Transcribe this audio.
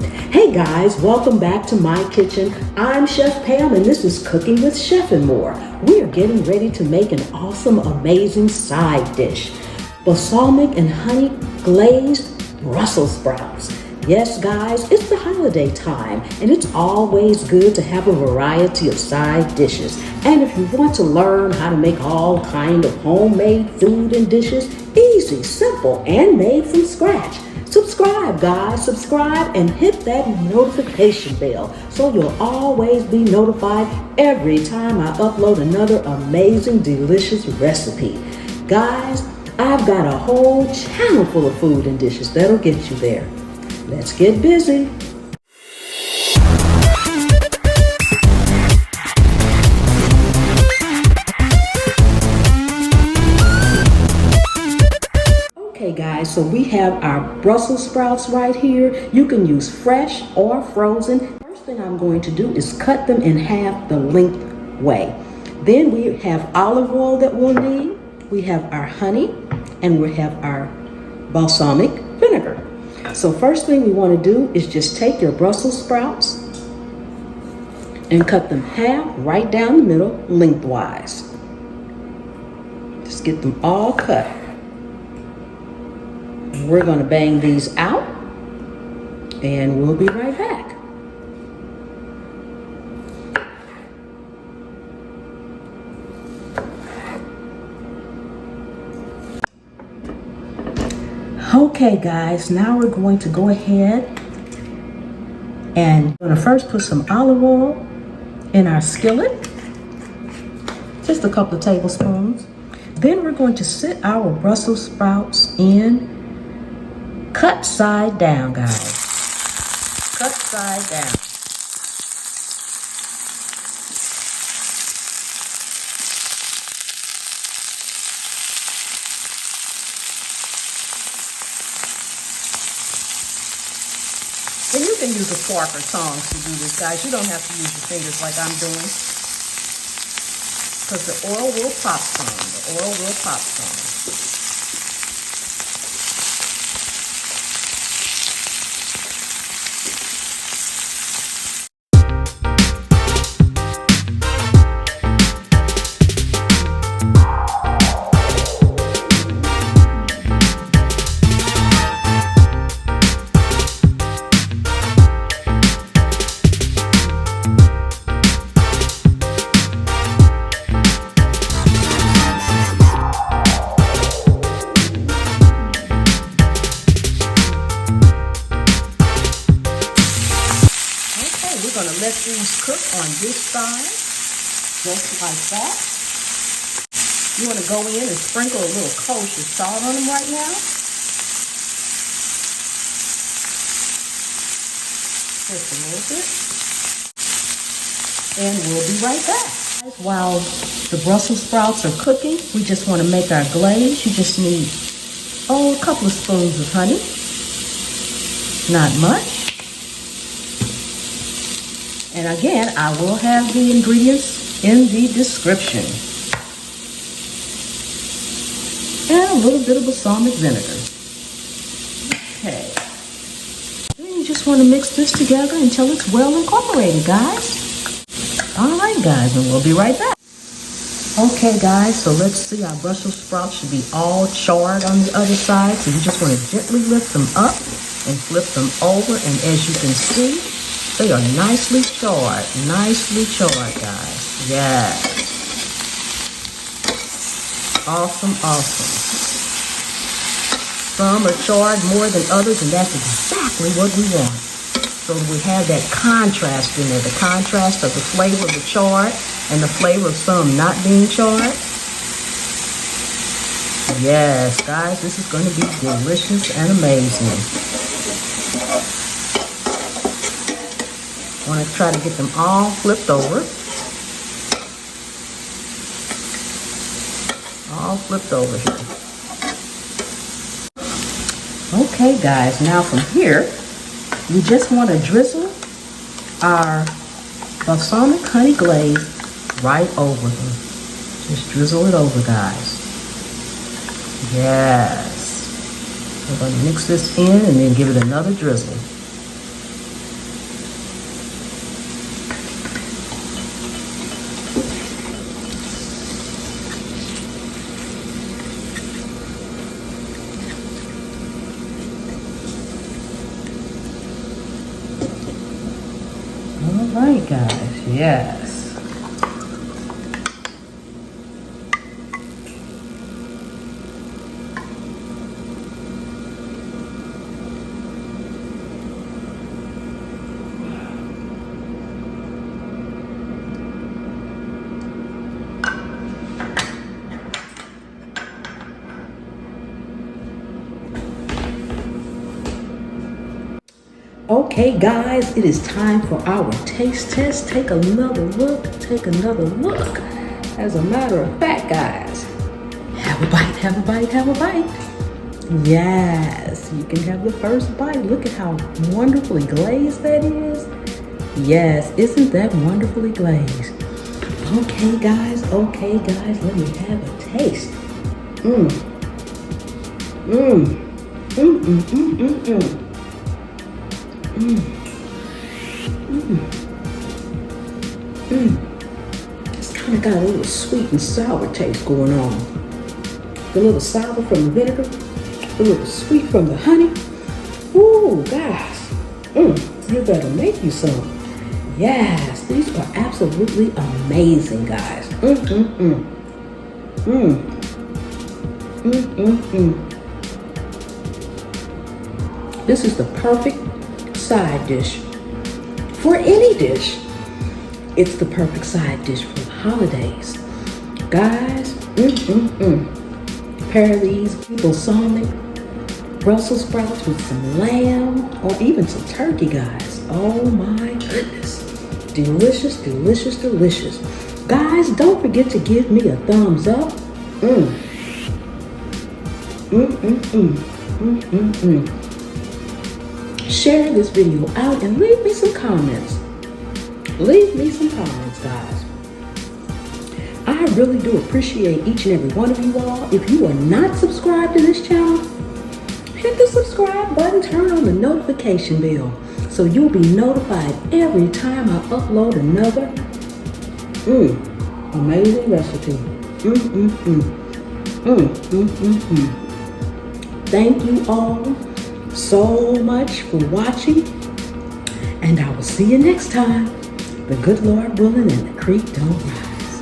Hey guys, welcome back to my kitchen. I'm Chef Pam and this is Cooking with Chef and More. We are getting ready to make an awesome, amazing side dish. Balsamic and honey glazed Brussels sprouts. Yes guys, it's the holiday time and it's always good to have a variety of side dishes. And if you want to learn how to make all kind of homemade food and dishes, easy, simple, and made from scratch, subscribe guys, subscribe and hit that notification bell so you'll always be notified every time I upload another amazing, delicious recipe. Guys, I've got a whole channel full of food and dishes that'll get you there. Let's get busy. Okay guys, so we have our Brussels sprouts right here. You can use fresh or frozen. First thing I'm going to do is cut them in half the length way. Then we have olive oil that we'll need. We have our honey and we have our balsamic vinegar. So first thing we want to do is just take your Brussels sprouts and cut them half right down the middle lengthwise. Just get them all cut. We're going to bang these out and we'll be right back. Okay guys, now we're going to go ahead and we're going to first put some olive oil in our skillet, just a couple of tablespoons. Then we're going to sit our Brussels sprouts in, cut side down guys, cut side down. And you can use a fork or tongs to do this, guys. You don't have to use your fingers like I'm doing, because the oil will pop some. The oil will pop some. We're going to let these cook on this side, just like that. You want to go in and sprinkle a little kosher salt on them right now. Just a little bit. And we'll be right back. While the Brussels sprouts are cooking, we just want to make our glaze. You just need, a couple of spoons of honey. Not much. And again, I will have the ingredients in the description. And a little bit of balsamic vinegar. Okay. Then you just want to mix this together until it's well incorporated, guys. All right, guys, and we'll be right back. Okay, guys, so let's see. Our Brussels sprouts should be all charred on the other side. So you just want to gently lift them up and flip them over. And as you can see, they are nicely charred, guys. Yeah. Awesome, awesome. Some are charred more than others, and that's exactly what we want. So we have that contrast in there, the contrast of the flavor of the charred and the flavor of some not being charred. Yes, guys, this is going to be delicious and amazing. I want to try to get them all flipped over. All flipped over here. Okay, guys, now from here, we just want to drizzle our balsamic honey glaze right over them. Just drizzle it over, guys. Yes. We're going to mix this in and then give it another drizzle. right, guys. Yes. Okay, guys, it is time for our taste test. Take another look. Take another look. As a matter of fact, guys, have a bite, have a bite, have a bite. Yes, you can have the first bite. Look at how wonderfully glazed that is. Yes, isn't that wonderfully glazed? Okay, guys, let me have a taste. Mmm. Mmm. Mmm, mmm, mmm, mmm, mmm. Mmm. Mmm. Mmm. It's kind of got a little sweet and sour taste going on. A little sour from the vinegar, a little sweet from the honey. Ooh, guys. You better make you some. Yes, these are absolutely amazing, guys. This is the perfect side dish for any dish. It's the perfect side dish for the holidays. Guys, pair these balsamic Brussels sprouts with some lamb or even some turkey, guys. Oh my goodness. Delicious, delicious, delicious. Guys, don't forget to give me a thumbs up. Share this video out and leave me some comments. Leave me some comments, guys. I really do appreciate each and every one of you all. If you are not subscribed to this channel, hit the subscribe button, turn on the notification bell so you'll be notified every time I upload another amazing recipe. Thank you all so much for watching, and I will see you next time. The good Lord willing and the creek don't rise.